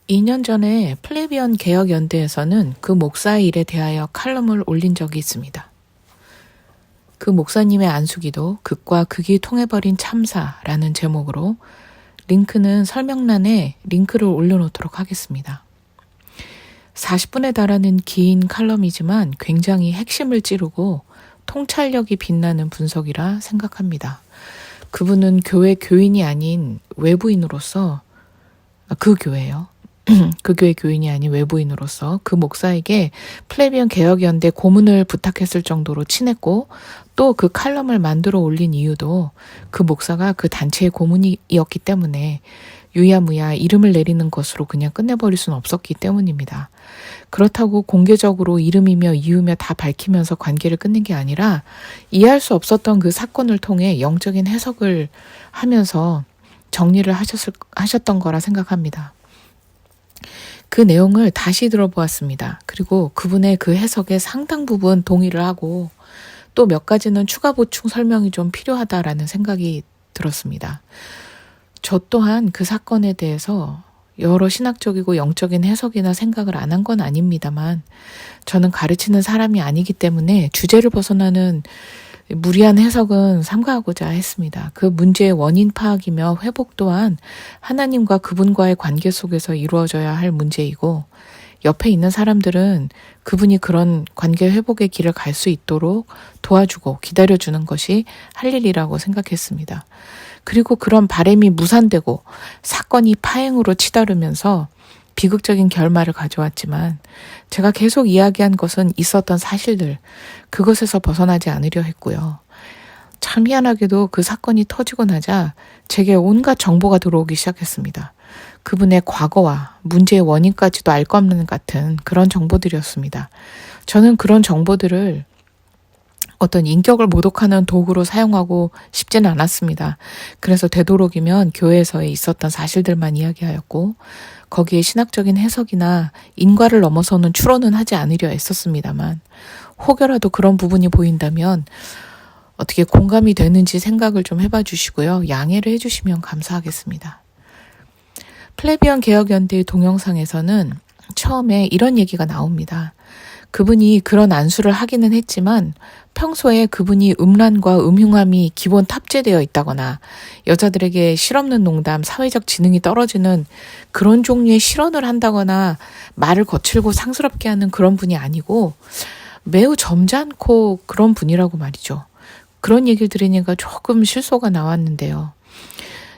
2년 전에 플레비언 개혁연대에서는 그 목사의 일에 대하여 칼럼을 올린 적이 있습니다. 그 목사님의 안수기도 극과 극이 통해버린 참사라는 제목으로 링크는 설명란에 링크를 올려놓도록 하겠습니다. 40분에 달하는 긴 칼럼이지만 굉장히 핵심을 찌르고 통찰력이 빛나는 분석이라 생각합니다. 그분은 교회 교인이 아닌 외부인으로서 그 교회요. 그 교회 교인이 아닌 외부인으로서 그 목사에게 플레비언 개혁연대 고문을 부탁했을 정도로 친했고 또 그 칼럼을 만들어 올린 이유도 그 목사가 그 단체의 고문이었기 때문에 유야무야 이름을 내리는 것으로 그냥 끝내버릴 수는 없었기 때문입니다. 그렇다고 공개적으로 이름이며 이유며 다 밝히면서 관계를 끊는 게 아니라 이해할 수 없었던 그 사건을 통해 영적인 해석을 하면서 정리를 하셨던 거라 생각합니다. 그 내용을 다시 들어보았습니다. 그리고 그분의 그 해석에 상당 부분 동의를 하고 또 몇 가지는 추가 보충 설명이 좀 필요하다라는 생각이 들었습니다. 저 또한 그 사건에 대해서 여러 신학적이고 영적인 해석이나 생각을 안 한 건 아닙니다만 저는 가르치는 사람이 아니기 때문에 주제를 벗어나는 무리한 해석은 삼가하고자 했습니다. 그 문제의 원인 파악이며 회복 또한 하나님과 그분과의 관계 속에서 이루어져야 할 문제이고 옆에 있는 사람들은 그분이 그런 관계 회복의 길을 갈 수 있도록 도와주고 기다려주는 것이 할 일이라고 생각했습니다. 그리고 그런 바람이 무산되고 사건이 파행으로 치달으면서 비극적인 결말을 가져왔지만 제가 계속 이야기한 것은 있었던 사실들, 그것에서 벗어나지 않으려 했고요. 참 희한하게도 그 사건이 터지고 나자 제게 온갖 정보가 들어오기 시작했습니다. 그분의 과거와 문제의 원인까지도 알 것 없는 같은 그런 정보들이었습니다. 저는 그런 정보들을 어떤 인격을 모독하는 도구로 사용하고 싶지는 않았습니다. 그래서 되도록이면 교회에서 있었던 사실들만 이야기하였고 거기에 신학적인 해석이나 인과를 넘어서는 추론은 하지 않으려 애썼습니다만 혹여라도 그런 부분이 보인다면 어떻게 공감이 되는지 생각을 좀 해봐 주시고요. 양해를 해주시면 감사하겠습니다. 플레비언 개혁연대의 동영상에서는 처음에 이런 얘기가 나옵니다. 그분이 그런 안수를 하기는 했지만 평소에 그분이 음란과 음흉함이 기본 탑재되어 있다거나 여자들에게 실없는 농담, 사회적 지능이 떨어지는 그런 종류의 실언을 한다거나 말을 거칠고 상스럽게 하는 그런 분이 아니고 매우 점잖고 그런 분이라고 말이죠. 그런 얘기를 들으니까 조금 실소가 나왔는데요.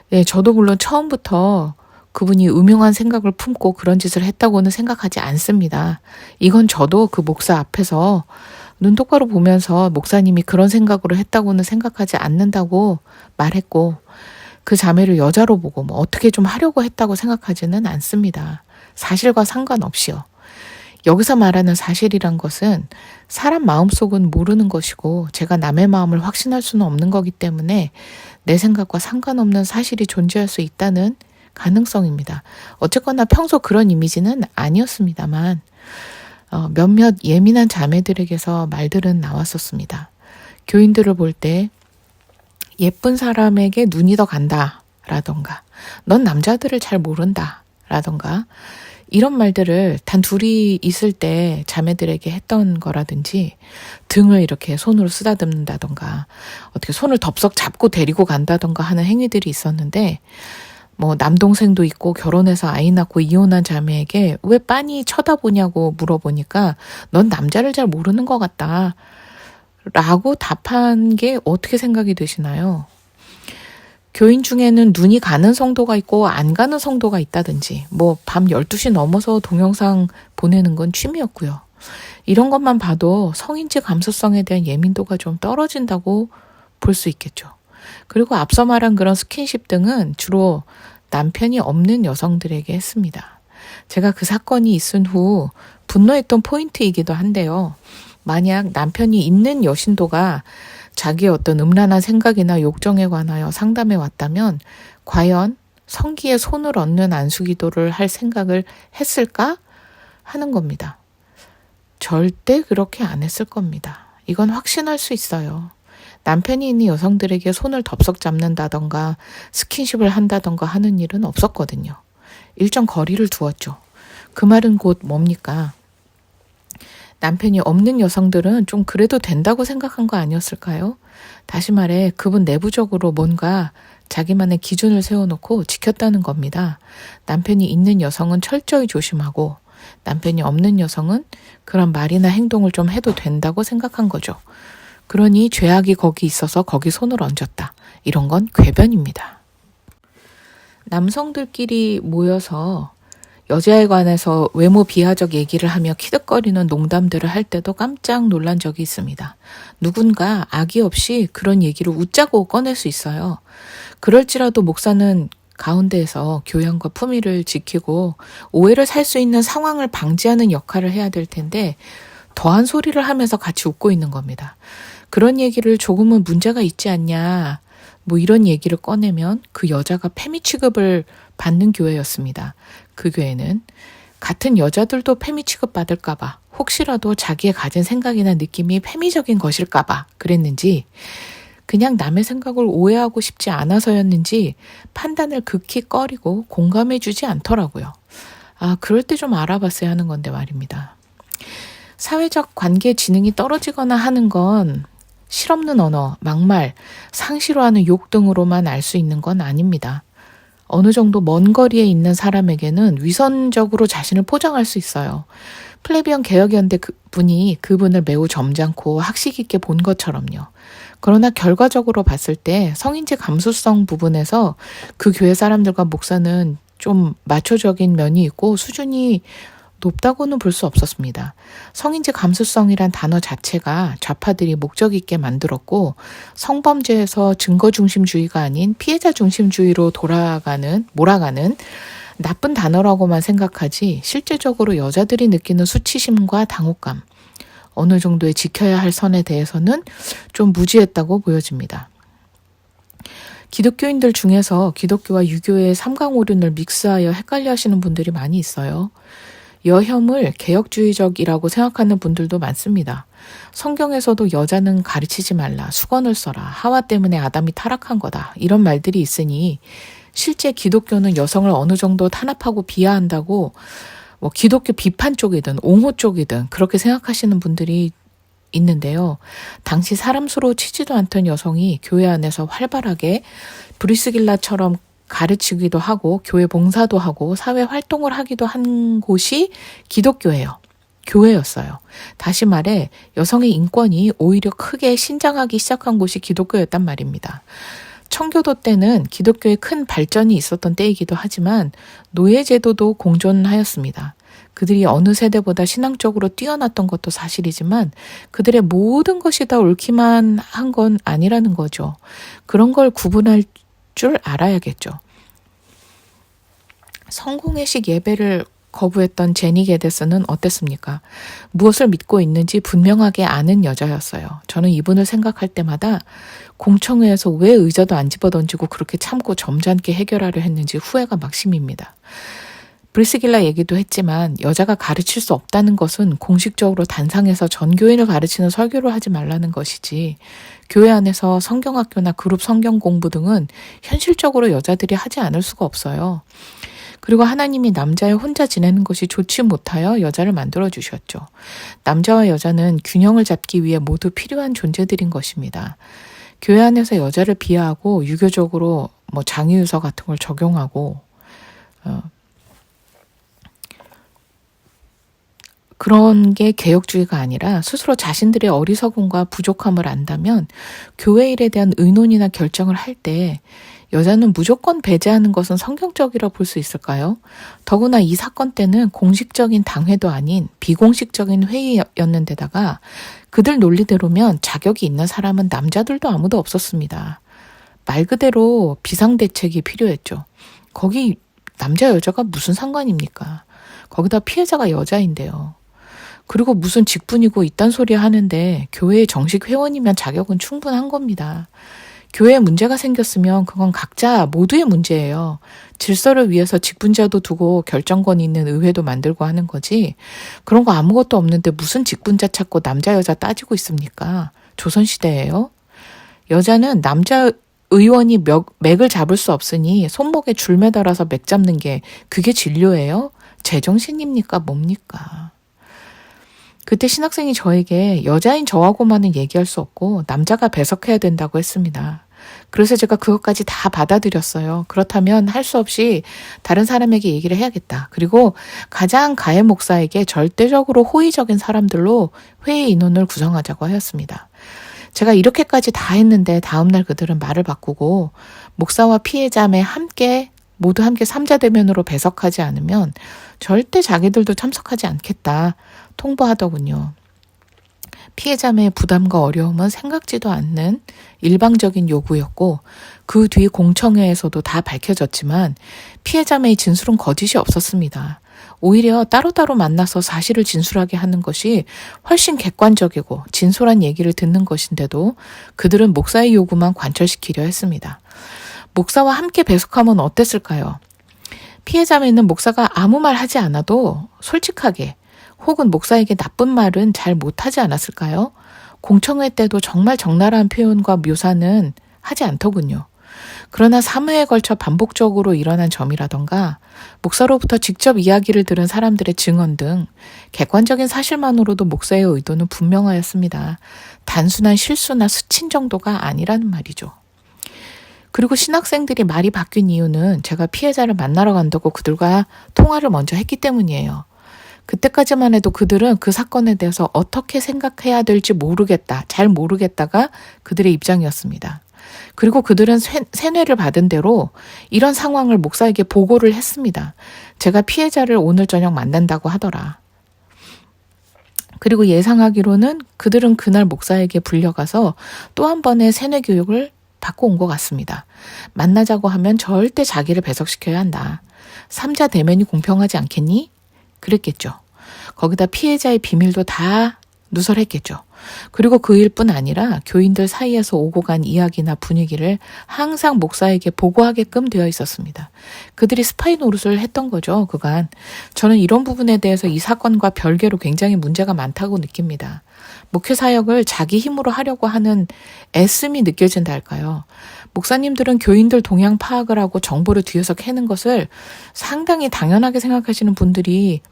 네, 저도 물론 처음부터 그분이 음흉한 생각을 품고 그런 짓을 했다고는 생각하지 않습니다. 이건 저도 그 목사 앞에서 눈 똑바로 보면서 목사님이 그런 생각으로 했다고는 생각하지 않는다고 말했고 그 자매를 여자로 보고 뭐 어떻게 좀 하려고 했다고 생각하지는 않습니다. 사실과 상관없이요. 여기서 말하는 사실이란 것은 사람 마음속은 모르는 것이고 제가 남의 마음을 확신할 수는 없는 거기 때문에 내 생각과 상관없는 사실이 존재할 수 있다는 가능성입니다. 어쨌거나 평소 그런 이미지는 아니었습니다만 몇몇 예민한 자매들에게서 말들은 나왔었습니다. 교인들을 볼 때 예쁜 사람에게 눈이 더 간다 라던가 넌 남자들을 잘 모른다 라던가 이런 말들을 단 둘이 있을 때 자매들에게 했던 거라든지 등을 이렇게 손으로 쓰다듬는다던가 어떻게 손을 덥석 잡고 데리고 간다던가 하는 행위들이 있었는데 뭐 남동생도 있고 결혼해서 아이 낳고 이혼한 자매에게 왜 빤히 쳐다보냐고 물어보니까 넌 남자를 잘 모르는 것 같다 라고 답한 게 어떻게 생각이 되시나요? 교인 중에는 눈이 가는 성도가 있고 안 가는 성도가 있다든지 뭐 밤 12시 넘어서 동영상 보내는 건 취미였고요. 이런 것만 봐도 성인지 감수성에 대한 예민도가 좀 떨어진다고 볼 수 있겠죠. 그리고 앞서 말한 그런 스킨십 등은 주로 남편이 없는 여성들에게 했습니다. 제가 그 사건이 있은 후 분노했던 포인트이기도 한데요. 만약 남편이 있는 여신도가 자기의 어떤 음란한 생각이나 욕정에 관하여 상담해 왔다면 과연 성기에 손을 얹는 안수기도를 할 생각을 했을까 하는 겁니다. 절대 그렇게 안 했을 겁니다. 이건 확신할 수 있어요. 남편이 있는 여성들에게 손을 덥석 잡는다던가 스킨십을 한다던가 하는 일은 없었거든요. 일정 거리를 두었죠. 그 말은 곧 뭡니까? 남편이 없는 여성들은 좀 그래도 된다고 생각한 거 아니었을까요? 다시 말해 그분 내부적으로 뭔가 자기만의 기준을 세워놓고 지켰다는 겁니다. 남편이 있는 여성은 철저히 조심하고 남편이 없는 여성은 그런 말이나 행동을 좀 해도 된다고 생각한 거죠. 그러니 죄악이 거기 있어서 거기 손을 얹었다. 이런 건 궤변입니다. 남성들끼리 모여서 여자에 관해서 외모 비하적 얘기를 하며 키득거리는 농담들을 할 때도 깜짝 놀란 적이 있습니다. 누군가 악의 없이 그런 얘기를 웃자고 꺼낼 수 있어요. 그럴지라도 목사는 가운데에서 교양과 품위를 지키고 오해를 살 수 있는 상황을 방지하는 역할을 해야 될 텐데 더한 소리를 하면서 같이 웃고 있는 겁니다. 그런 얘기를 조금은 문제가 있지 않냐, 뭐 이런 얘기를 꺼내면 그 여자가 페미 취급을 받는 교회였습니다. 그 교회는 같은 여자들도 페미 취급받을까봐, 혹시라도 자기의 가진 생각이나 느낌이 페미적인 것일까봐 그랬는지, 그냥 남의 생각을 오해하고 싶지 않아서였는지 판단을 극히 꺼리고 공감해주지 않더라고요. 그럴 때 좀 알아봤어야 하는 건데 말입니다. 사회적 관계 지능이 떨어지거나 하는 건 실없는 언어, 막말, 상시로하는 욕 등으로만 알 수 있는 건 아닙니다. 어느 정도 먼 거리에 있는 사람에게는 위선적으로 자신을 포장할 수 있어요. 플레비언 개혁연대 분이 그분을 매우 점잖고 학식 있게 본 것처럼요. 그러나 결과적으로 봤을 때 성인지 감수성 부분에서 그 교회 사람들과 목사는 좀 마초적인 면이 있고 수준이 높다고는 볼 수 없었습니다. 성인지 감수성이란 단어 자체가 좌파들이 목적 있게 만들었고 성범죄에서 증거 중심주의가 아닌 피해자 중심주의로 몰아가는 나쁜 단어라고만 생각하지 실제적으로 여자들이 느끼는 수치심과 당혹감, 어느 정도의 지켜야 할 선에 대해서는 좀 무지했다고 보여집니다. 기독교인들 중에서 기독교와 유교의 삼강오륜을 믹스하여 헷갈려 하시는 분들이 많이 있어요. 여혐을 개혁주의적이라고 생각하는 분들도 많습니다. 성경에서도 여자는 가르치지 말라, 수건을 써라, 하와 때문에 아담이 타락한 거다, 이런 말들이 있으니 실제 기독교는 여성을 어느 정도 탄압하고 비하한다고 기독교 비판 쪽이든 옹호 쪽이든 그렇게 생각하시는 분들이 있는데요. 당시 사람 수로 치지도 않던 여성이 교회 안에서 활발하게 브리스길라처럼 가르치기도 하고 교회 봉사도 하고 사회 활동을 하기도 한 곳이 기독교예요. 교회였어요. 다시 말해 여성의 인권이 오히려 크게 신장하기 시작한 곳이 기독교였단 말입니다. 청교도 때는 기독교에 큰 발전이 있었던 때이기도 하지만 노예제도도 공존하였습니다. 그들이 어느 세대보다 신앙적으로 뛰어났던 것도 사실이지만 그들의 모든 것이 다 옳기만 한 건 아니라는 거죠. 그런 걸 구분할 줄 알아야겠죠. 성공회식 예배를 거부했던 제니 게데스는 어땠습니까? 무엇을 믿고 있는지 분명하게 아는 여자였어요. 저는 이분을 생각할 때마다 공청회에서 왜 의자도 안 집어던지고 그렇게 참고 점잖게 해결하려 했는지 후회가 막심입니다. 브리스길라 얘기도 했지만 여자가 가르칠 수 없다는 것은 공식적으로 단상에서 전교인을 가르치는 설교를 하지 말라는 것이지, 교회 안에서 성경학교나 그룹 성경 공부 등은 현실적으로 여자들이 하지 않을 수가 없어요. 그리고 하나님이 남자에 혼자 지내는 것이 좋지 못하여 여자를 만들어주셨죠. 남자와 여자는 균형을 잡기 위해 모두 필요한 존재들인 것입니다. 교회 안에서 여자를 비하하고 유교적으로 장유유서 같은 걸 적용하고 그런 게 개혁주의가 아니라 스스로 자신들의 어리석음과 부족함을 안다면 교회 일에 대한 의논이나 결정을 할 때 여자는 무조건 배제하는 것은 성경적이라 볼 수 있을까요? 더구나 이 사건 때는 공식적인 당회도 아닌 비공식적인 회의였는데다가 그들 논리대로면 자격이 있는 사람은 남자들도 아무도 없었습니다. 말 그대로 비상대책이 필요했죠. 거기 남자 여자가 무슨 상관입니까? 거기다 피해자가 여자인데요. 그리고 무슨 직분이고 이딴 소리 하는데 교회의 정식 회원이면 자격은 충분한 겁니다. 교회에 문제가 생겼으면 그건 각자 모두의 문제예요. 질서를 위해서 직분자도 두고 결정권이 있는 의회도 만들고 하는 거지. 그런 거 아무것도 없는데 무슨 직분자 찾고 남자 여자 따지고 있습니까? 조선시대예요. 여자는 남자 의원이 맥을 잡을 수 없으니 손목에 줄 매달아서 맥 잡는 게 그게 진료예요? 제정신입니까? 뭡니까? 그때 신학생이 저에게 여자인 저하고만은 얘기할 수 없고 남자가 배석해야 된다고 했습니다. 그래서 제가 그것까지 다 받아들였어요. 그렇다면 할 수 없이 다른 사람에게 얘기를 해야겠다. 그리고 가장 가해 목사에게 절대적으로 호의적인 사람들로 회의 인원을 구성하자고 하였습니다. 제가 이렇게까지 다 했는데 다음날 그들은 말을 바꾸고 목사와 피해자매 모두 함께 삼자대면으로 배석하지 않으면 절대 자기들도 참석하지 않겠다 통보하더군요. 피해자매의 부담과 어려움은 생각지도 않는 일방적인 요구였고 그 뒤 공청회에서도 다 밝혀졌지만 피해자매의 진술은 거짓이 없었습니다. 오히려 따로따로 만나서 사실을 진술하게 하는 것이 훨씬 객관적이고 진솔한 얘기를 듣는 것인데도 그들은 목사의 요구만 관철시키려 했습니다. 목사와 함께 배석하면 어땠을까요? 피해자매는 목사가 아무 말 하지 않아도 솔직하게 혹은 목사에게 나쁜 말은 잘 못하지 않았을까요? 공청회 때도 정말 적나라한 표현과 묘사는 하지 않더군요. 그러나 3회에 걸쳐 반복적으로 일어난 점이라던가 목사로부터 직접 이야기를 들은 사람들의 증언 등 객관적인 사실만으로도 목사의 의도는 분명하였습니다. 단순한 실수나 스친 정도가 아니라는 말이죠. 그리고 신학생들이 말이 바뀐 이유는 제가 피해자를 만나러 간다고 그들과 통화를 먼저 했기 때문이에요. 그때까지만 해도 그들은 그 사건에 대해서 어떻게 생각해야 될지 모르겠다, 잘 모르겠다가 그들의 입장이었습니다. 그리고 그들은 세뇌를 받은 대로 이런 상황을 목사에게 보고를 했습니다. 제가 피해자를 오늘 저녁 만난다고 하더라. 그리고 예상하기로는 그들은 그날 목사에게 불려가서 또 한 번의 세뇌 교육을 받고 온 것 같습니다. 만나자고 하면 절대 자기를 배석시켜야 한다. 삼자 대면이 공평하지 않겠니? 그랬겠죠. 거기다 피해자의 비밀도 다 누설했겠죠. 그리고 그 일뿐 아니라 교인들 사이에서 오고 간 이야기나 분위기를 항상 목사에게 보고하게끔 되어 있었습니다. 그들이 스파이 노릇을 했던 거죠, 그간. 저는 이런 부분에 대해서 이 사건과 별개로 굉장히 문제가 많다고 느낍니다. 목회 사역을 자기 힘으로 하려고 하는 애씀이 느껴진다 할까요? 목사님들은 교인들 동향 파악을 하고 정보를 뒤에서 캐는 것을 상당히 당연하게 생각하시는 분들이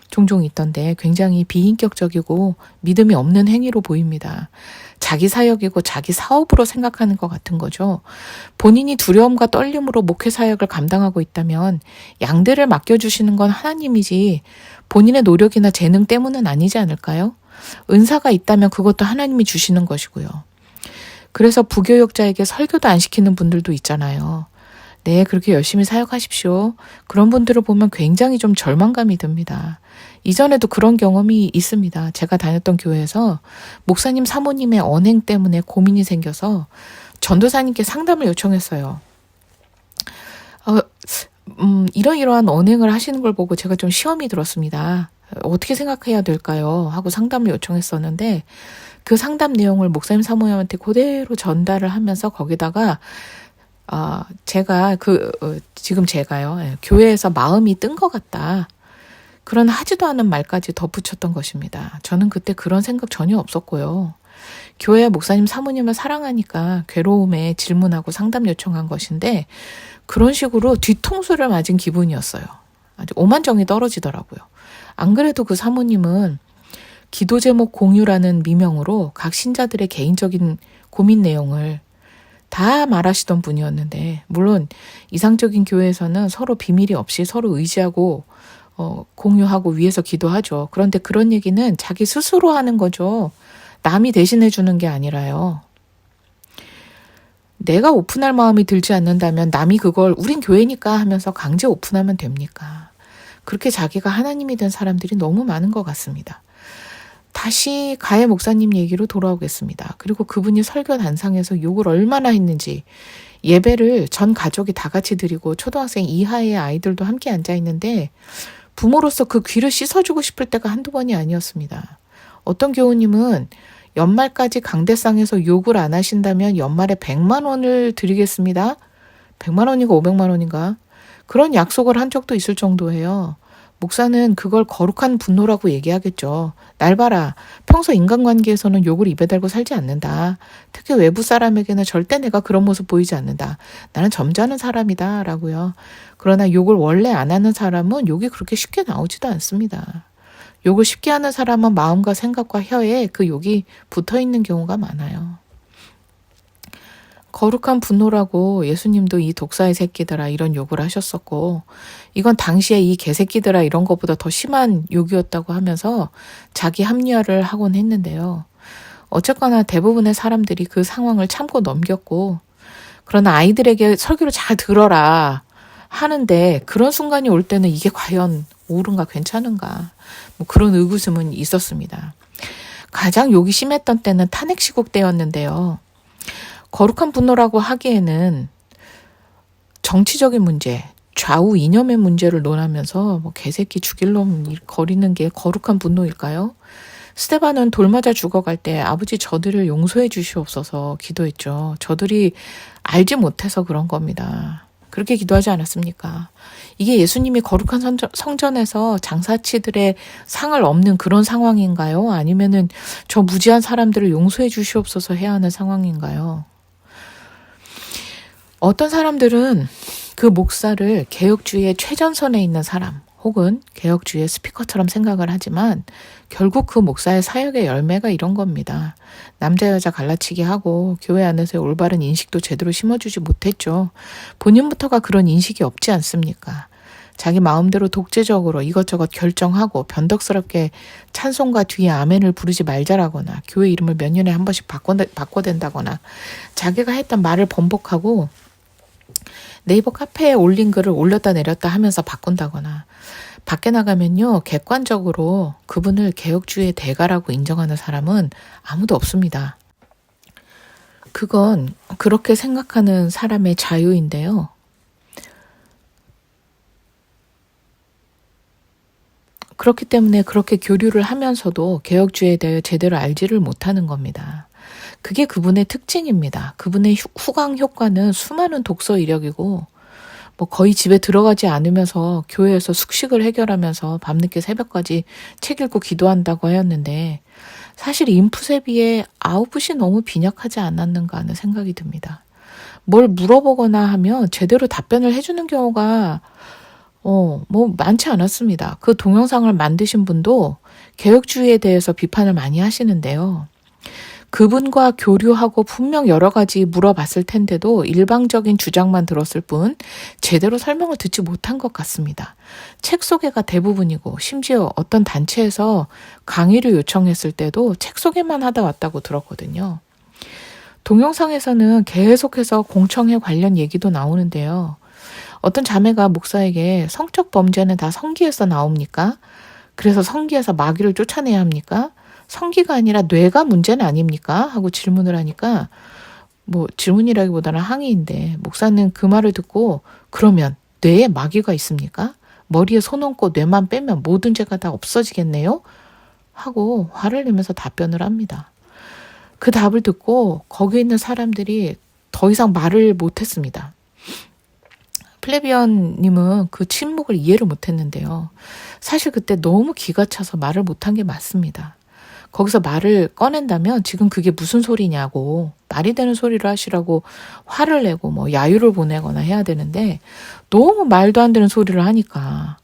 종종 있던데 굉장히 비인격적이고 믿음이 없는 행위로 보입니다. 자기 사역이고 자기 사업으로 생각하는 것 같은 거죠. 본인이 두려움과 떨림으로 목회 사역을 감당하고 있다면 양대를 맡겨주시는 건 하나님이지 본인의 노력이나 재능 때문은 아니지 않을까요? 은사가 있다면 그것도 하나님이 주시는 것이고요. 그래서 부교역자에게 설교도 안 시키는 분들도 있잖아요. 네, 그렇게 열심히 사역하십시오. 그런 분들을 보면 굉장히 좀 절망감이 듭니다. 이전에도 그런 경험이 있습니다. 제가 다녔던 교회에서 목사님 사모님의 언행 때문에 고민이 생겨서 전도사님께 상담을 요청했어요. 이러이러한 언행을 하시는 걸 보고 제가 좀 시험이 들었습니다. 어떻게 생각해야 될까요? 하고 상담을 요청했었는데 그 상담 내용을 목사님 사모님한테 그대로 전달을 하면서 거기다가 지금 제가요, 교회에서 마음이 뜬 것 같다. 그런 하지도 않은 말까지 덧붙였던 것입니다. 저는 그때 그런 생각 전혀 없었고요. 교회 목사님 사모님을 사랑하니까 괴로움에 질문하고 상담 요청한 것인데 그런 식으로 뒤통수를 맞은 기분이었어요. 아주 오만정이 떨어지더라고요. 안 그래도 그 사모님은 기도 제목 공유라는 미명으로 각 신자들의 개인적인 고민 내용을 다 말하시던 분이었는데 물론 이상적인 교회에서는 서로 비밀이 없이 서로 의지하고 공유하고 위에서 기도하죠. 그런데 그런 얘기는 자기 스스로 하는 거죠. 남이 대신해 주는 게 아니라요. 내가 오픈할 마음이 들지 않는다면 남이 그걸 우린 교회니까 하면서 강제 오픈하면 됩니까? 그렇게 자기가 하나님이 된 사람들이 너무 많은 것 같습니다. 다시 가해 목사님 얘기로 돌아오겠습니다. 그리고 그분이 설교 단상에서 욕을 얼마나 했는지 예배를 전 가족이 다 같이 드리고 초등학생 이하의 아이들도 함께 앉아 있는데 부모로서 그 귀를 씻어주고 싶을 때가 한두 번이 아니었습니다. 어떤 교우님은 연말까지 강대상에서 욕을 안 하신다면 연말에 100만 원을 드리겠습니다. 100만 원인가 500만 원인가? 그런 약속을 한 적도 있을 정도예요. 목사는 그걸 거룩한 분노라고 얘기하겠죠. 날 봐라. 평소 인간관계에서는 욕을 입에 달고 살지 않는다. 특히 외부 사람에게는 절대 내가 그런 모습 보이지 않는다. 나는 점잖은 사람이다. 라고요. 그러나 욕을 원래 안 하는 사람은 욕이 그렇게 쉽게 나오지도 않습니다. 욕을 쉽게 하는 사람은 마음과 생각과 혀에 그 욕이 붙어 있는 경우가 많아요. 거룩한 분노라고 예수님도 이 독사의 새끼들아 이런 욕을 하셨었고, 이건 당시에 이 개새끼들아 이런 것보다 더 심한 욕이었다고 하면서 자기 합리화를 하곤 했는데요. 어쨌거나 대부분의 사람들이 그 상황을 참고 넘겼고, 그러나 아이들에게 설교를 잘 들어라 하는데 그런 순간이 올 때는 이게 과연 옳은가 괜찮은가 뭐 그런 의구심은 있었습니다. 가장 욕이 심했던 때는 탄핵시국 때였는데요. 거룩한 분노라고 하기에는 정치적인 문제, 좌우 이념의 문제를 논하면서 뭐 개새끼 죽일 놈 거리는 게 거룩한 분노일까요? 스데반은 돌 맞아 죽어갈 때 아버지 저들을 용서해 주시옵소서 기도했죠. 저들이 알지 못해서 그런 겁니다. 그렇게 기도하지 않았습니까? 이게 예수님이 거룩한 성전에서 장사치들의 상을 엎는 그런 상황인가요? 아니면은 저 무지한 사람들을 용서해 주시옵소서 해야 하는 상황인가요? 어떤 사람들은 그 목사를 개혁주의의 최전선에 있는 사람 혹은 개혁주의의 스피커처럼 생각을 하지만 결국 그 목사의 사역의 열매가 이런 겁니다. 남자 여자 갈라치기 하고 교회 안에서의 올바른 인식도 제대로 심어주지 못했죠. 본인부터가 그런 인식이 없지 않습니까? 자기 마음대로 독재적으로 이것저것 결정하고 변덕스럽게 찬송가 뒤에 아멘을 부르지 말자라거나 교회 이름을 몇 년에 한 번씩 바꿔댄다거나 자기가 했던 말을 번복하고 네이버 카페에 올린 글을 올렸다 내렸다 하면서 바꾼다거나 밖에 나가면요 객관적으로 그분을 개혁주의의 대가라고 인정하는 사람은 아무도 없습니다. 그건 그렇게 생각하는 사람의 자유인데요. 그렇기 때문에 그렇게 교류를 하면서도 개혁주의에 대해 제대로 알지를 못하는 겁니다. 그게 그분의 특징입니다. 그분의 후광 효과는 수많은 독서 이력이고 뭐 거의 집에 들어가지 않으면서 교회에서 숙식을 해결하면서 밤늦게 새벽까지 책 읽고 기도한다고 하였는데 사실 인풋에 비해 아웃풋이 너무 빈약하지 않았는가 하는 생각이 듭니다. 뭘 물어보거나 하면 제대로 답변을 해주는 경우가 뭐 많지 않았습니다. 그 동영상을 만드신 분도 개혁주의에 대해서 비판을 많이 하시는데요. 그분과 교류하고 분명 여러 가지 물어봤을 텐데도 일방적인 주장만 들었을 뿐 제대로 설명을 듣지 못한 것 같습니다. 책 소개가 대부분이고 심지어 어떤 단체에서 강의를 요청했을 때도 책 소개만 하다 왔다고 들었거든요. 동영상에서는 계속해서 공청회 관련 얘기도 나오는데요. 어떤 자매가 목사에게 성적 범죄는 다 성기에서 나옵니까? 그래서 성기에서 마귀를 쫓아내야 합니까? 성기가 아니라 뇌가 문제는 아닙니까? 하고 질문을 하니까 뭐 질문이라기보다는 항의인데 목사는 그 말을 듣고 그러면 뇌에 마귀가 있습니까? 머리에 손 얹고 뇌만 빼면 모든 죄가 다 없어지겠네요? 하고 화를 내면서 답변을 합니다. 그 답을 듣고 거기 있는 사람들이 더 이상 말을 못했습니다. 플레비언님은 그 침묵을 이해를 못했는데요. 사실 그때 너무 기가 차서 말을 못한 게 맞습니다. 거기서 말을 꺼낸다면 지금 그게 무슨 소리냐고 말이 되는 소리를 하시라고 화를 내고 뭐 야유를 보내거나 해야 되는데 너무 말도 안 되는 소리를 하니까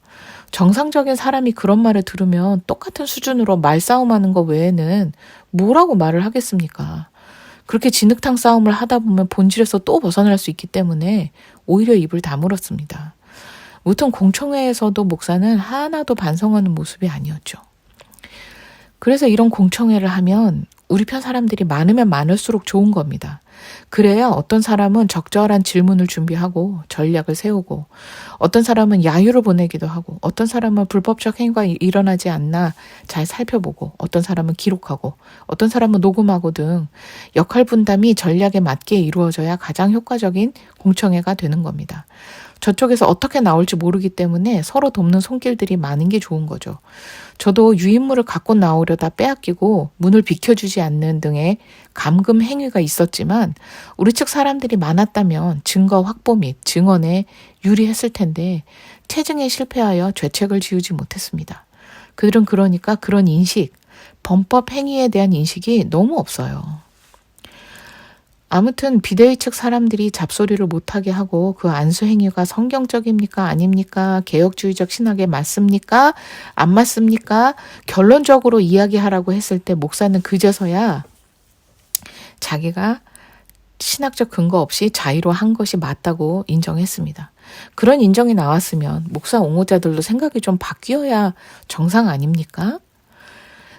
정상적인 사람이 그런 말을 들으면 똑같은 수준으로 말싸움하는 거 외에는 뭐라고 말을 하겠습니까? 그렇게 진흙탕 싸움을 하다 보면 본질에서 또 벗어날 수 있기 때문에 오히려 입을 다물었습니다. 무튼 공청회에서도 목사는 하나도 반성하는 모습이 아니었죠. 그래서 이런 공청회를 하면 우리 편 사람들이 많으면 많을수록 좋은 겁니다. 그래야 어떤 사람은 적절한 질문을 준비하고 전략을 세우고 어떤 사람은 야유를 보내기도 하고 어떤 사람은 불법적 행위가 일어나지 않나 잘 살펴보고 어떤 사람은 기록하고 어떤 사람은 녹음하고 등 역할 분담이 전략에 맞게 이루어져야 가장 효과적인 공청회가 되는 겁니다. 저쪽에서 어떻게 나올지 모르기 때문에 서로 돕는 손길들이 많은 게 좋은 거죠. 저도 유인물을 갖고 나오려다 빼앗기고 문을 비켜주지 않는 등의 감금 행위가 있었지만 우리 측 사람들이 많았다면 증거 확보 및 증언에 유리했을 텐데 체증에 실패하여 죄책을 지우지 못했습니다. 그들은 그러니까 그런 인식, 범법 행위에 대한 인식이 너무 없어요. 아무튼 비대위 측 사람들이 잡소리를 못하게 하고 그 안수 행위가 성경적입니까? 아닙니까? 개혁주의적 신학에 맞습니까? 안 맞습니까? 결론적으로 이야기하라고 했을 때 목사는 그제서야 자기가 신학적 근거 없이 자의로 한 것이 맞다고 인정했습니다. 그런 인정이 나왔으면 목사 옹호자들도 생각이 좀 바뀌어야 정상 아닙니까?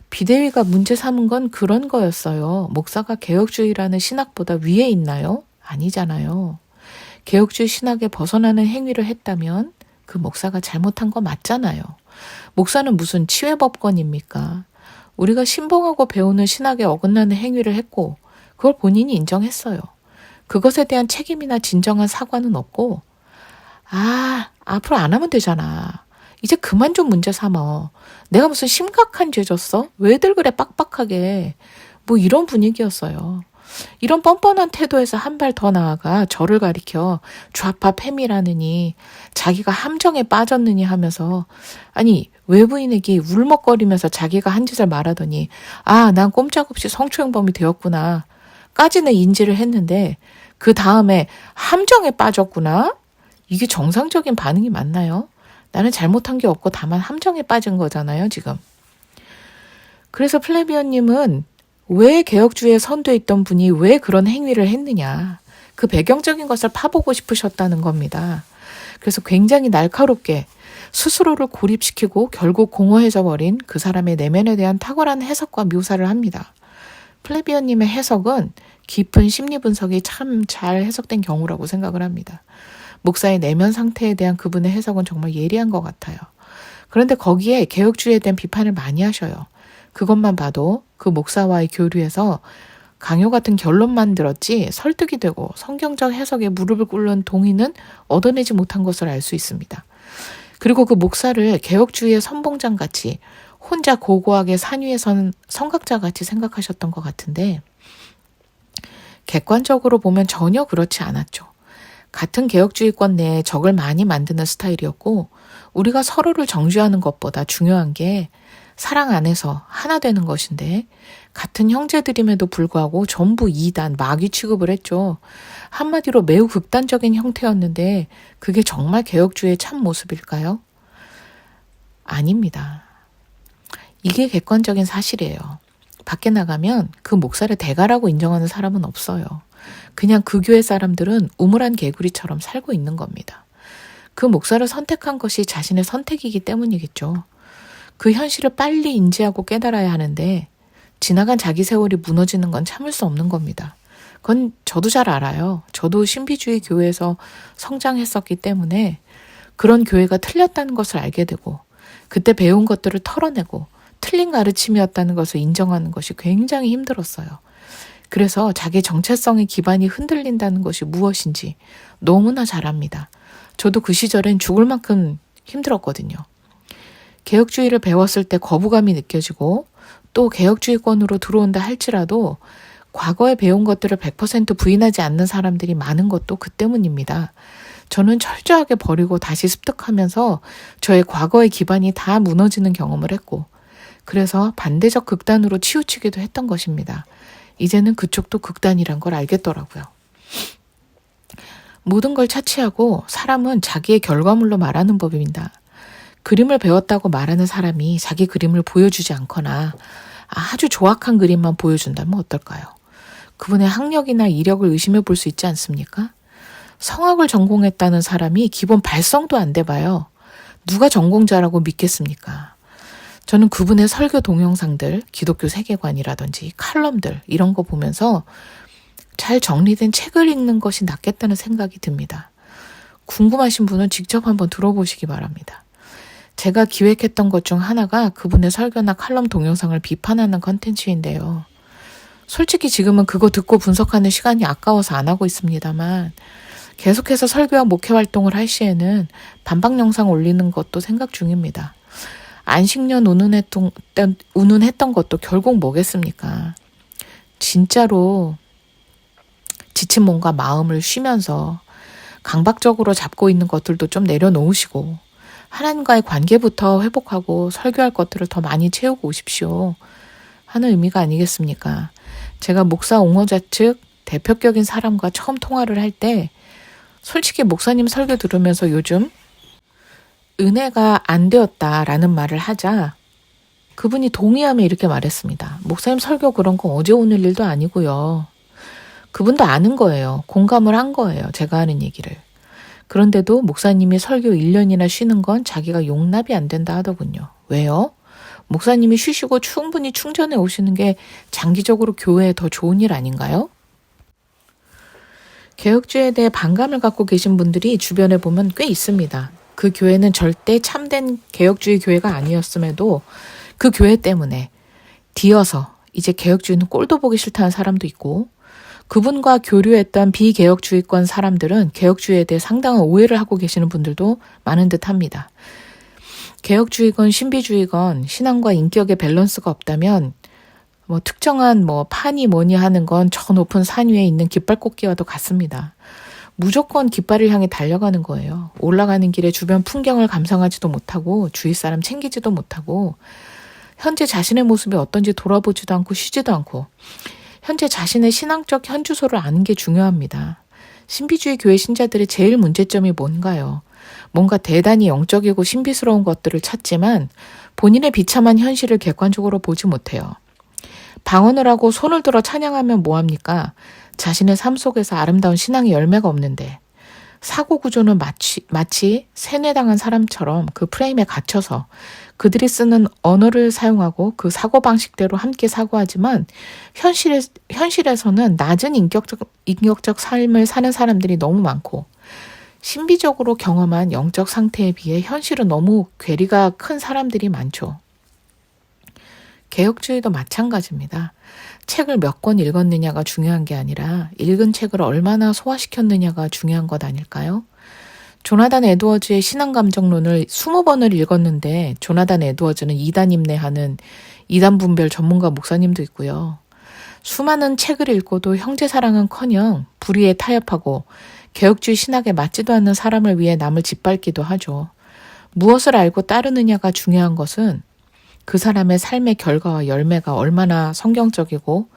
비대위가 문제 삼은 건 그런 거였어요. 목사가 개혁주의라는 신학보다 위에 있나요? 아니잖아요. 개혁주의 신학에 벗어나는 행위를 했다면 그 목사가 잘못한 거 맞잖아요. 목사는 무슨 치외법권입니까? 우리가 신봉하고 배우는 신학에 어긋나는 행위를 했고 그걸 본인이 인정했어요. 그것에 대한 책임이나 진정한 사과는 없고 앞으로 안 하면 되잖아. 이제 그만 좀 문제 삼어. 내가 무슨 심각한 죄 졌어? 왜들 그래 빡빡하게. 뭐 이런 분위기였어요. 이런 뻔뻔한 태도에서 한 발 더 나아가 저를 가리켜 좌파 패미라느니 자기가 함정에 빠졌느니 하면서 아니 외부인에게 울먹거리면서 자기가 한 짓을 말하더니 난 꼼짝없이 성추행범이 되었구나 까지는 인지를 했는데 그 다음에 함정에 빠졌구나? 이게 정상적인 반응이 맞나요? 나는 잘못한 게 없고 다만 함정에 빠진 거잖아요, 지금. 그래서 플레비언님은 왜 개혁주의에 선두에 있던 분이 왜 그런 행위를 했느냐. 그 배경적인 것을 파보고 싶으셨다는 겁니다. 그래서 굉장히 날카롭게 스스로를 고립시키고 결국 공허해져 버린 그 사람의 내면에 대한 탁월한 해석과 묘사를 합니다. 플레비언님의 해석은 깊은 심리 분석이 참 잘 해석된 경우라고 생각을 합니다. 목사의 내면 상태에 대한 그분의 해석은 정말 예리한 것 같아요. 그런데 거기에 개혁주의에 대한 비판을 많이 하셔요. 그것만 봐도 그 목사와의 교류에서 강요 같은 결론만 들었지 설득이 되고 성경적 해석에 무릎을 꿇는 동의는 얻어내지 못한 것을 알 수 있습니다. 그리고 그 목사를 개혁주의의 선봉장같이 혼자 고고하게 산 위에 선 성각자같이 생각하셨던 것 같은데 객관적으로 보면 전혀 그렇지 않았죠. 같은 개혁주의권 내에 적을 많이 만드는 스타일이었고 우리가 서로를 정죄하는 것보다 중요한 게 사랑 안에서 하나 되는 것인데 같은 형제들임에도 불구하고 전부 이단, 마귀 취급을 했죠. 한마디로 매우 극단적인 형태였는데 그게 정말 개혁주의의 참 모습일까요? 아닙니다. 이게 객관적인 사실이에요. 밖에 나가면 그 목사를 대가라고 인정하는 사람은 없어요. 그냥 그 교회 사람들은 우물한 개구리처럼 살고 있는 겁니다. 그 목사를 선택한 것이 자신의 선택이기 때문이겠죠. 그 현실을 빨리 인지하고 깨달아야 하는데 지나간 자기 세월이 무너지는 건 참을 수 없는 겁니다. 그건 저도 잘 알아요. 저도 신비주의 교회에서 성장했었기 때문에 그런 교회가 틀렸다는 것을 알게 되고 그때 배운 것들을 털어내고 틀린 가르침이었다는 것을 인정하는 것이 굉장히 힘들었어요. 그래서 자기 정체성의 기반이 흔들린다는 것이 무엇인지 너무나 잘 압니다. 저도 그 시절엔 죽을 만큼 힘들었거든요. 개혁주의를 배웠을 때 거부감이 느껴지고 또 개혁주의권으로 들어온다 할지라도 과거에 배운 것들을 100% 부인하지 않는 사람들이 많은 것도 그 때문입니다. 저는 철저하게 버리고 다시 습득하면서 저의 과거의 기반이 다 무너지는 경험을 했고 그래서 반대적 극단으로 치우치기도 했던 것입니다. 이제는 그쪽도 극단이란 걸 알겠더라고요. 모든 걸 차치하고 사람은 자기의 결과물로 말하는 법입니다. 그림을 배웠다고 말하는 사람이 자기 그림을 보여주지 않거나 아주 조악한 그림만 보여준다면 어떨까요? 그분의 학력이나 이력을 의심해 볼 수 있지 않습니까? 성악을 전공했다는 사람이 기본 발성도 안 돼봐요. 누가 전공자라고 믿겠습니까? 저는 그분의 설교 동영상들, 기독교 세계관이라든지 칼럼들 이런 거 보면서 잘 정리된 책을 읽는 것이 낫겠다는 생각이 듭니다. 궁금하신 분은 직접 한번 들어보시기 바랍니다. 제가 기획했던 것 중 하나가 그분의 설교나 칼럼 동영상을 비판하는 컨텐츠인데요. 솔직히 지금은 그거 듣고 분석하는 시간이 아까워서 안 하고 있습니다만 계속해서 설교와 목회 활동을 할 시에는 반박 영상 올리는 것도 생각 중입니다. 안식년 운운했던 것도 결국 뭐겠습니까? 진짜로 지친 몸과 마음을 쉬면서 강박적으로 잡고 있는 것들도 좀 내려놓으시고 하나님과의 관계부터 회복하고 설교할 것들을 더 많이 채우고 오십시오 하는 의미가 아니겠습니까? 제가 목사 옹호자 측 대표격인 사람과 처음 통화를 할 때 솔직히 목사님 설교 들으면서 요즘 은혜가 안 되었다라는 말을 하자 그분이 동의하며 이렇게 말했습니다. 목사님 설교 그런 거 어제 오늘 일도 아니고요. 그분도 아는 거예요. 공감을 한 거예요. 제가 하는 얘기를. 그런데도 목사님이 설교 1년이나 쉬는 건 자기가 용납이 안 된다 하더군요. 왜요? 목사님이 쉬시고 충분히 충전해 오시는 게 장기적으로 교회에 더 좋은 일 아닌가요? 개혁주의에 대해 반감을 갖고 계신 분들이 주변에 보면 꽤 있습니다. 그 교회는 절대 참된 개혁주의 교회가 아니었음에도 그 교회 때문에 뒤어서 이제 개혁주의는 꼴도 보기 싫다는 사람도 있고 그분과 교류했던 비개혁주의권 사람들은 개혁주의에 대해 상당한 오해를 하고 계시는 분들도 많은 듯 합니다. 개혁주의건 신비주의건 신앙과 인격의 밸런스가 없다면 특정한 판이 뭐니 하는 건 저 높은 산 위에 있는 깃발꽃기와도 같습니다. 무조건 깃발을 향해 달려가는 거예요. 올라가는 길에 주변 풍경을 감상하지도 못하고 주위 사람 챙기지도 못하고 현재 자신의 모습이 어떤지 돌아보지도 않고 쉬지도 않고 현재 자신의 신앙적 현주소를 아는 게 중요합니다. 신비주의 교회 신자들의 제일 문제점이 뭔가요? 뭔가 대단히 영적이고 신비스러운 것들을 찾지만 본인의 비참한 현실을 객관적으로 보지 못해요. 방언을 하고 손을 들어 찬양하면 뭐합니까? 자신의 삶 속에서 아름다운 신앙의 열매가 없는데 사고 구조는 마치 세뇌당한 사람처럼 그 프레임에 갇혀서 그들이 쓰는 언어를 사용하고 그 사고방식대로 함께 사고하지만 현실에서는 낮은 인격적 삶을 사는 사람들이 너무 많고 신비적으로 경험한 영적 상태에 비해 현실은 너무 괴리가 큰 사람들이 많죠. 개혁주의도 마찬가지입니다. 책을 몇 권 읽었느냐가 중요한 게 아니라 읽은 책을 얼마나 소화시켰느냐가 중요한 것 아닐까요? 조나단 에드워즈의 신앙감정론을 20번을 읽었는데 조나단 에드워즈는 이단 임내하는 이단 분별 전문가 목사님도 있고요. 수많은 책을 읽고도 형제사랑은커녕 불의에 타협하고 개혁주의 신학에 맞지도 않는 사람을 위해 남을 짓밟기도 하죠. 무엇을 알고 따르느냐가 중요한 것은 그 사람의 삶의 결과와 열매가 얼마나 성경적이고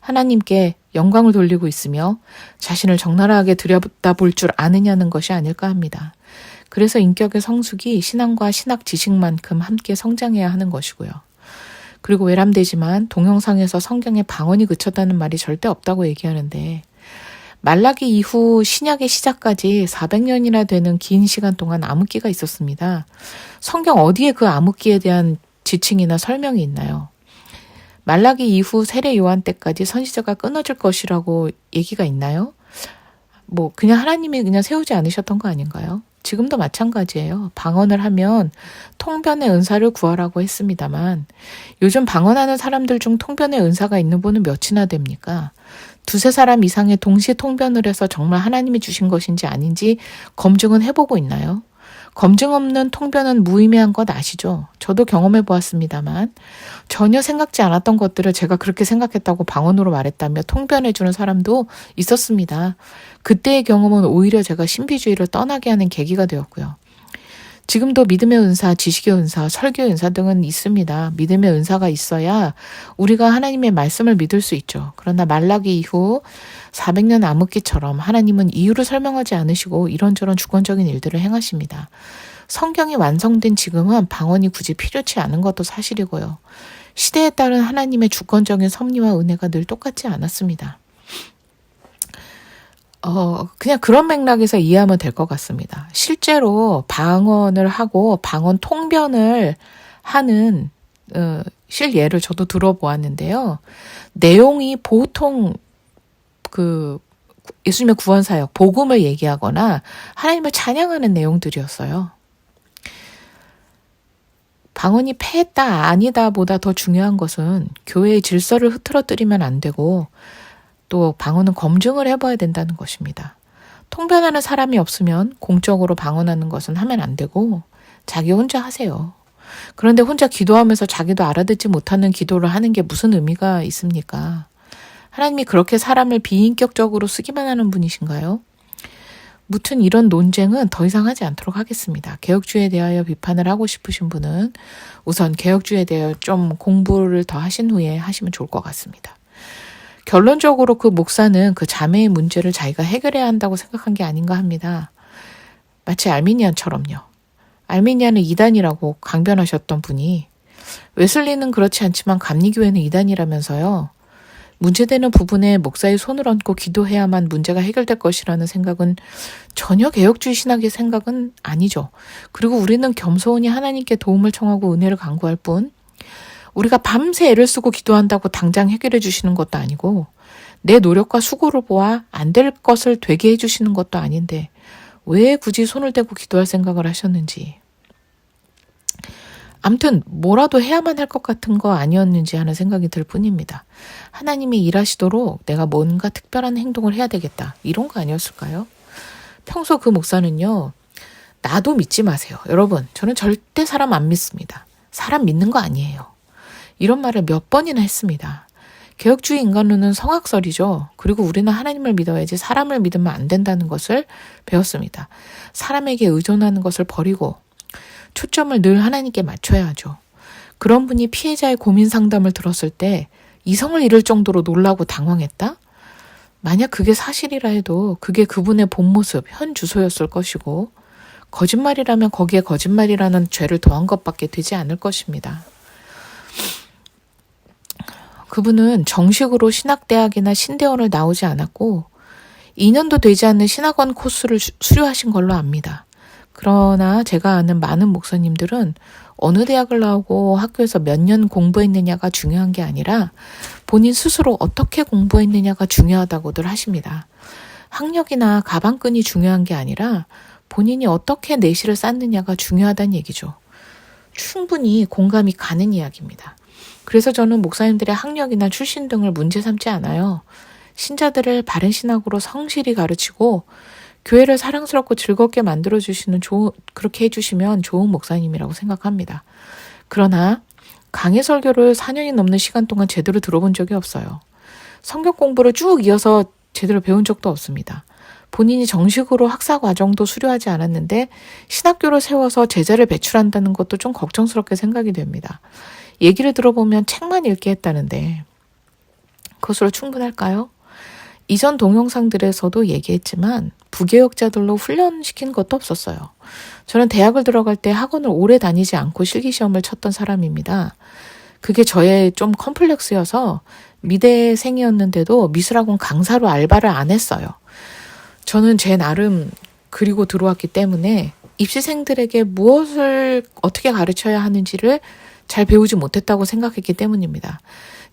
하나님께 영광을 돌리고 있으며 자신을 적나라하게 들여다볼 줄 아느냐는 것이 아닐까 합니다. 그래서 인격의 성숙이 신앙과 신학 지식만큼 함께 성장해야 하는 것이고요. 그리고 외람되지만 동영상에서 성경에 방언이 그쳤다는 말이 절대 없다고 얘기하는데 말라기 이후 신약의 시작까지 400년이나 되는 긴 시간 동안 암흑기가 있었습니다. 성경 어디에 그 암흑기에 대한 지칭이나 설명이 있나요? 말라기 이후 세례 요한 때까지 선지자가 끊어질 것이라고 얘기가 있나요? 그냥 하나님이 그냥 세우지 않으셨던 거 아닌가요? 지금도 마찬가지예요. 방언을 하면 통변의 은사를 구하라고 했습니다만 요즘 방언하는 사람들 중 통변의 은사가 있는 분은 몇이나 됩니까? 두세 사람 이상의 동시 통변을 해서 정말 하나님이 주신 것인지 아닌지 검증은 해보고 있나요? 검증 없는 통변은 무의미한 것 아시죠? 저도 경험해 보았습니다만 전혀 생각지 않았던 것들을 제가 그렇게 생각했다고 방언으로 말했다며 통변해 주는 사람도 있었습니다. 그때의 경험은 오히려 제가 신비주의를 떠나게 하는 계기가 되었고요. 지금도 믿음의 은사, 지식의 은사, 설교의 은사 등은 있습니다. 믿음의 은사가 있어야 우리가 하나님의 말씀을 믿을 수 있죠. 그러나 말라기 이후 400년 암흑기처럼 하나님은 이유를 설명하지 않으시고 이런저런 주권적인 일들을 행하십니다. 성경이 완성된 지금은 방언이 굳이 필요치 않은 것도 사실이고요. 시대에 따른 하나님의 주권적인 섭리와 은혜가 늘 똑같지 않았습니다. 그냥 그런 맥락에서 이해하면 될 것 같습니다. 실제로 방언을 하고 방언 통변을 하는 실예를 저도 들어보았는데요. 내용이 보통 예수님의 구원사역, 복음을 얘기하거나 하나님을 찬양하는 내용들이었어요. 방언이 패했다 아니다 보다 더 중요한 것은 교회의 질서를 흐트러뜨리면 안 되고 또 방언은 검증을 해봐야 된다는 것입니다. 통변하는 사람이 없으면 공적으로 방언하는 것은 하면 안 되고 자기 혼자 하세요. 그런데 혼자 기도하면서 자기도 알아듣지 못하는 기도를 하는 게 무슨 의미가 있습니까? 하나님이 그렇게 사람을 비인격적으로 쓰기만 하는 분이신가요? 무튼 이런 논쟁은 더 이상 하지 않도록 하겠습니다. 개혁주의에 대하여 비판을 하고 싶으신 분은 우선 개혁주의에 대하여 좀 공부를 더 하신 후에 하시면 좋을 것 같습니다. 결론적으로 그 목사는 그 자매의 문제를 자기가 해결해야 한다고 생각한 게 아닌가 합니다. 마치 알미니안처럼요. 알미니안은 이단이라고 강변하셨던 분이 웨슬리는 그렇지 않지만 감리교회는 이단이라면서요. 문제되는 부분에 목사의 손을 얹고 기도해야만 문제가 해결될 것이라는 생각은 전혀 개혁주의 신학의 생각은 아니죠. 그리고 우리는 겸손히 하나님께 도움을 청하고 은혜를 간구할 뿐 우리가 밤새 애를 쓰고 기도한다고 당장 해결해 주시는 것도 아니고 내 노력과 수고를 보아 안 될 것을 되게 해주시는 것도 아닌데 왜 굳이 손을 대고 기도할 생각을 하셨는지. 아무튼 뭐라도 해야만 할 것 같은 거 아니었는지 하는 생각이 들 뿐입니다. 하나님이 일하시도록 내가 뭔가 특별한 행동을 해야 되겠다. 이런 거 아니었을까요? 평소 그 목사는요. 나도 믿지 마세요. 여러분, 저는 절대 사람 안 믿습니다. 사람 믿는 거 아니에요. 이런 말을 몇 번이나 했습니다. 개혁주의 인간론은 성악설이죠. 그리고 우리는 하나님을 믿어야지 사람을 믿으면 안 된다는 것을 배웠습니다. 사람에게 의존하는 것을 버리고 초점을 늘 하나님께 맞춰야 하죠. 그런 분이 피해자의 고민 상담을 들었을 때 이성을 잃을 정도로 놀라고 당황했다? 만약 그게 사실이라 해도 그게 그분의 본 모습, 현 주소였을 것이고 거짓말이라면 거기에 거짓말이라는 죄를 더한 것밖에 되지 않을 것입니다. 그분은 정식으로 신학대학이나 신대원을 나오지 않았고 2년도 되지 않는 신학원 코스를 수료하신 걸로 압니다. 그러나 제가 아는 많은 목사님들은 어느 대학을 나오고 학교에서 몇 년 공부했느냐가 중요한 게 아니라 본인 스스로 어떻게 공부했느냐가 중요하다고들 하십니다. 학력이나 가방끈이 중요한 게 아니라 본인이 어떻게 내실을 쌓느냐가 중요하다는 얘기죠. 충분히 공감이 가는 이야기입니다. 그래서 저는 목사님들의 학력이나 출신 등을 문제 삼지 않아요. 신자들을 바른 신학으로 성실히 가르치고 교회를 사랑스럽고 즐겁게 만들어주시는 그렇게 해주시면 좋은 목사님이라고 생각합니다. 그러나 강의 설교를 4년이 넘는 시간 동안 제대로 들어본 적이 없어요. 성경 공부를 쭉 이어서 제대로 배운 적도 없습니다. 본인이 정식으로 학사 과정도 수료하지 않았는데 신학교를 세워서 제자를 배출한다는 것도 좀 걱정스럽게 생각이 됩니다. 얘기를 들어보면 책만 읽게 했다는데 그것으로 충분할까요? 이전 동영상들에서도 얘기했지만 부개혁자들로 훈련시킨 것도 없었어요. 저는 대학을 들어갈 때 학원을 오래 다니지 않고 실기시험을 쳤던 사람입니다. 그게 저의 좀 컴플렉스여서 미대생이었는데도 미술학원 강사로 알바를 안 했어요. 저는 제 나름 그리고 들어왔기 때문에 입시생들에게 무엇을 어떻게 가르쳐야 하는지를 잘 배우지 못했다고 생각했기 때문입니다.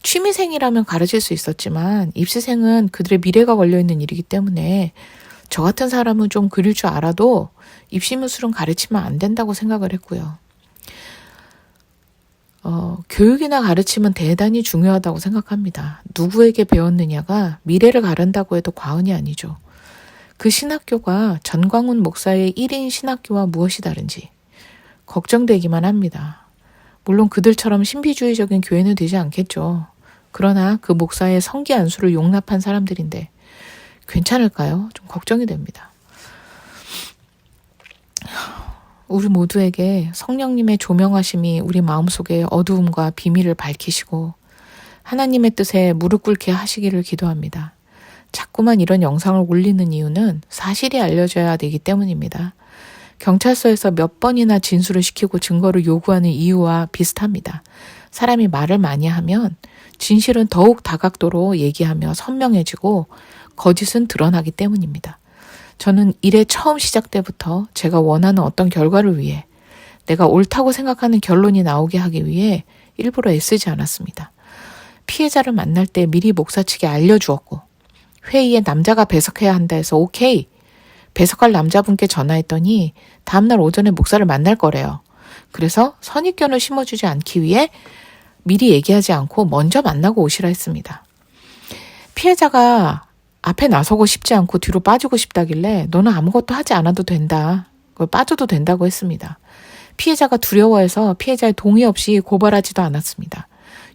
취미생이라면 가르칠 수 있었지만 입시생은 그들의 미래가 걸려있는 일이기 때문에 저 같은 사람은 좀 그릴 줄 알아도 입시미술은 가르치면 안 된다고 생각을 했고요. 교육이나 가르침은 대단히 중요하다고 생각합니다. 누구에게 배웠느냐가 미래를 가른다고 해도 과언이 아니죠. 그 신학교가 전광훈 목사의 1인 신학교와 무엇이 다른지 걱정되기만 합니다. 물론 그들처럼 신비주의적인 교회는 되지 않겠죠. 그러나 그 목사의 성기 안수를 용납한 사람들인데 괜찮을까요? 좀 걱정이 됩니다. 우리 모두에게 성령님의 조명하심이 우리 마음속의 어두움과 비밀을 밝히시고 하나님의 뜻에 무릎 꿇게 하시기를 기도합니다. 자꾸만 이런 영상을 올리는 이유는 사실이 알려져야 되기 때문입니다. 경찰서에서 몇 번이나 진술을 시키고 증거를 요구하는 이유와 비슷합니다. 사람이 말을 많이 하면 진실은 더욱 다각도로 얘기하며 선명해지고 거짓은 드러나기 때문입니다. 저는 일의 처음 시작 때부터 제가 원하는 어떤 결과를 위해 내가 옳다고 생각하는 결론이 나오게 하기 위해 일부러 애쓰지 않았습니다. 피해자를 만날 때 미리 목사 측에 알려주었고 회의에 남자가 배석해야 한다 해서 오케이. 배석할 남자분께 전화했더니 다음날 오전에 목사를 만날 거래요. 그래서 선입견을 심어주지 않기 위해 미리 얘기하지 않고 먼저 만나고 오시라 했습니다. 피해자가 앞에 나서고 싶지 않고 뒤로 빠지고 싶다길래 너는 아무것도 하지 않아도 된다. 빠져도 된다고 했습니다. 피해자가 두려워해서 피해자의 동의 없이 고발하지도 않았습니다.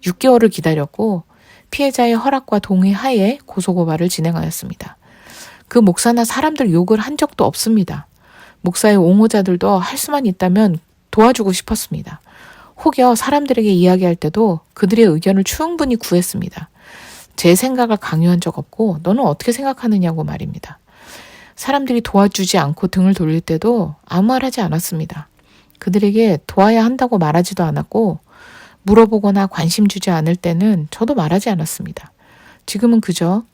6개월을 기다렸고 피해자의 허락과 동의 하에 고소고발을 진행하였습니다. 그 목사나 사람들 욕을 한 적도 없습니다. 목사의 옹호자들도 할 수만 있다면 도와주고 싶었습니다. 혹여 사람들에게 이야기할 때도 그들의 의견을 충분히 구했습니다. 제 생각을 강요한 적 없고 너는 어떻게 생각하느냐고 말입니다. 사람들이 도와주지 않고 등을 돌릴 때도 아무 말 하지 않았습니다. 그들에게 도와야 한다고 말하지도 않았고 물어보거나 관심 주지 않을 때는 저도 말하지 않았습니다. 지금은 그저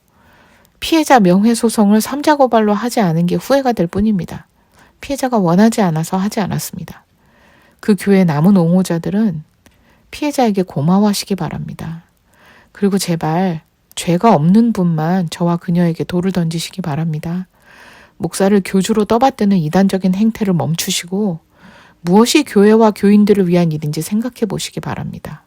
피해자 명예소송을 삼자고발로 하지 않은 게 후회가 될 뿐입니다. 피해자가 원하지 않아서 하지 않았습니다. 그 교회 남은 옹호자들은 피해자에게 고마워하시기 바랍니다. 그리고 제발 죄가 없는 분만 저와 그녀에게 돌을 던지시기 바랍니다. 목사를 교주로 떠받드는 이단적인 행태를 멈추시고 무엇이 교회와 교인들을 위한 일인지 생각해 보시기 바랍니다.